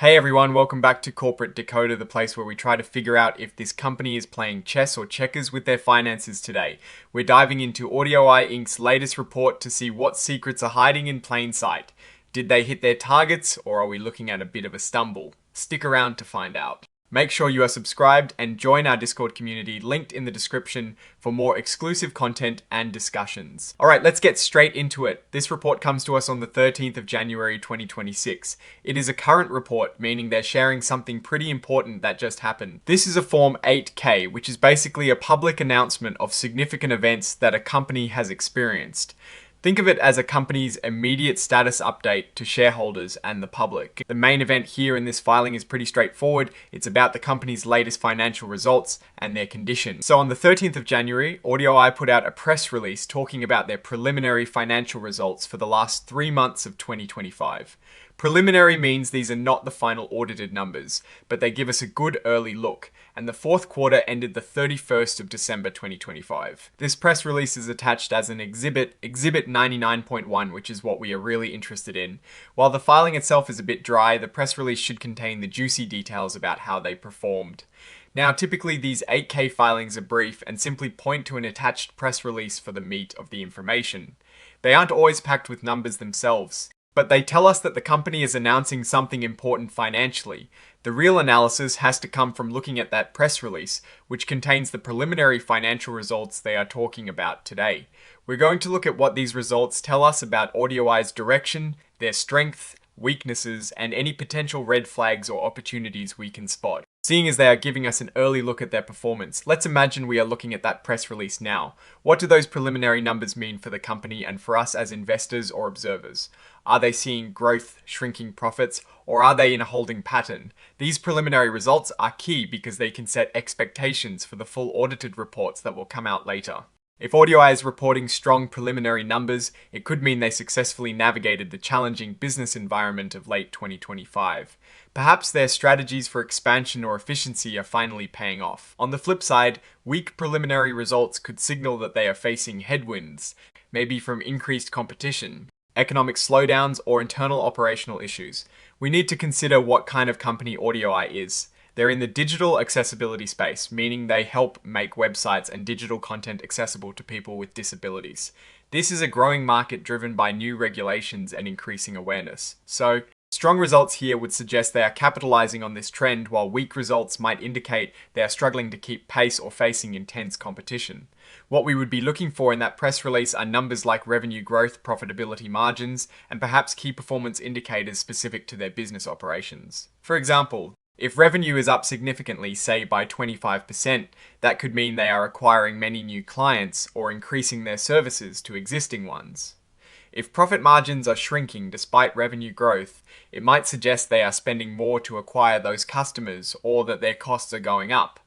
Hey everyone, welcome back to Corporate Decoder, the place where we try to figure out if this company is playing chess or checkers with their finances today. We're diving into AUDIOEYE Inc's latest report to see what secrets are hiding in plain sight. Did they hit their targets, or are we looking at a bit of a stumble? Stick around to find out. Make sure you are subscribed and join our Discord community linked in the description for more exclusive content and discussions. Alright, let's get straight into it. This report comes to us on the 13th of January 2026. It is a current report, meaning they're sharing something pretty important that just happened. This is a Form 8K, which is basically a public announcement of significant events that a company has experienced. Think of it as a company's immediate status update to shareholders and the public. The main event here in this filing is pretty straightforward. It's about the company's latest financial results and their condition. So on the 13th of January, AUDIOEYE put out a press release talking about their preliminary financial results for the last 3 months of 2025. Preliminary means these are not the final audited numbers, but they give us a good early look, and the fourth quarter ended the 31st of December 2025. This press release is attached as an exhibit 99.1, which is what we are really interested in. While the filing itself is a bit dry, the press release should contain the juicy details about how they performed. Now, typically these 8K filings are brief and simply point to an attached press release for the meat of the information. They aren't always packed with numbers themselves, but they tell us that the company is announcing something important financially. The real analysis has to come from looking at that press release, which contains the preliminary financial results they are talking about today. We're going to look at what these results tell us about AUDIOEYE's direction, their strength, weaknesses, and any potential red flags or opportunities we can spot. Seeing as they are giving us an early look at their performance, let's imagine we are looking at that press release now. What do those preliminary numbers mean for the company and for us as investors or observers? Are they seeing growth, shrinking profits, or are they in a holding pattern? These preliminary results are key because they can set expectations for the full audited reports that will come out later. If AUDIOEYE is reporting strong preliminary numbers, it could mean they successfully navigated the challenging business environment of late 2025. Perhaps their strategies for expansion or efficiency are finally paying off. On the flip side, weak preliminary results could signal that they are facing headwinds, maybe from increased competition, economic slowdowns, or internal operational issues. We need to consider what kind of company AUDIOEYE is. They're in the digital accessibility space, meaning they help make websites and digital content accessible to people with disabilities. This is a growing market driven by new regulations and increasing awareness. So, strong results here would suggest they are capitalizing on this trend, while weak results might indicate they are struggling to keep pace or facing intense competition. What we would be looking for in that press release are numbers like revenue growth, profitability margins, and perhaps key performance indicators specific to their business operations. For example, if revenue is up significantly, say by 25%, that could mean they are acquiring many new clients or increasing their services to existing ones. If profit margins are shrinking despite revenue growth, it might suggest they are spending more to acquire those customers or that their costs are going up.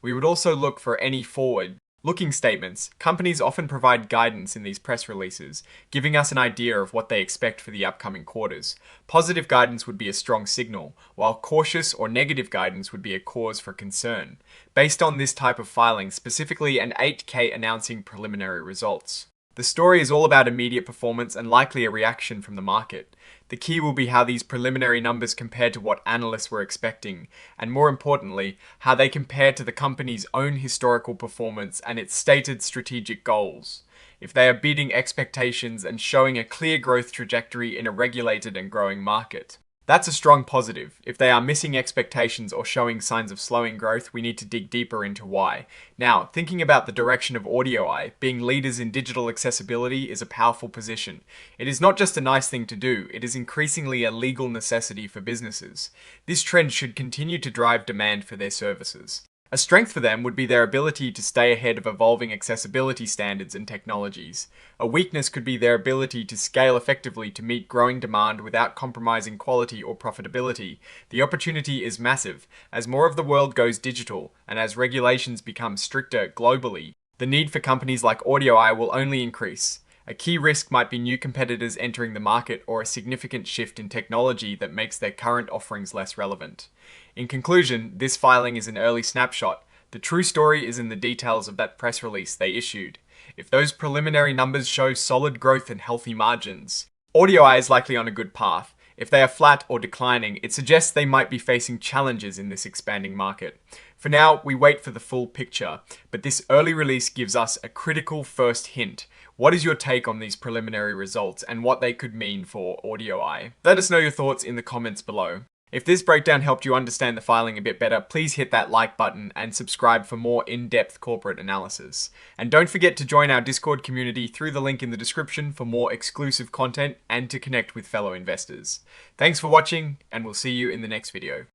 We would also look for any forward-looking statements. Companies often provide guidance in these press releases, giving us an idea of what they expect for the upcoming quarters. Positive guidance would be a strong signal, while cautious or negative guidance would be a cause for concern. Based on this type of filing, specifically an 8K announcing preliminary results. The story is all about immediate performance and likely a reaction from the market. The key will be how these preliminary numbers compare to what analysts were expecting, and more importantly, how they compare to the company's own historical performance and its stated strategic goals. If they are beating expectations and showing a clear growth trajectory in a regulated and growing market. That's a strong positive. If they are missing expectations or showing signs of slowing growth, we need to dig deeper into why. Now, thinking about the direction of AUDIOEYE, being leaders in digital accessibility is a powerful position. It is not just a nice thing to do, it is increasingly a legal necessity for businesses. This trend should continue to drive demand for their services. A strength for them would be their ability to stay ahead of evolving accessibility standards and technologies. A weakness could be their ability to scale effectively to meet growing demand without compromising quality or profitability. The opportunity is massive. As more of the world goes digital, and as regulations become stricter globally, the need for companies like AUDIOEYE will only increase. A key risk might be new competitors entering the market or a significant shift in technology that makes their current offerings less relevant. In conclusion, this filing is an early snapshot. The true story is in the details of that press release they issued. If those preliminary numbers show solid growth and healthy margins, AUDIOEYE is likely on a good path. If they are flat or declining, it suggests they might be facing challenges in this expanding market. For now, we wait for the full picture, but this early release gives us a critical first hint. What is your take on these preliminary results and what they could mean for AUDIOEYE? Let us know your thoughts in the comments below. If this breakdown helped you understand the filing a bit better, please hit that like button and subscribe for more in-depth corporate analysis. And don't forget to join our Discord community through the link in the description for more exclusive content and to connect with fellow investors. Thanks for watching, and we'll see you in the next video.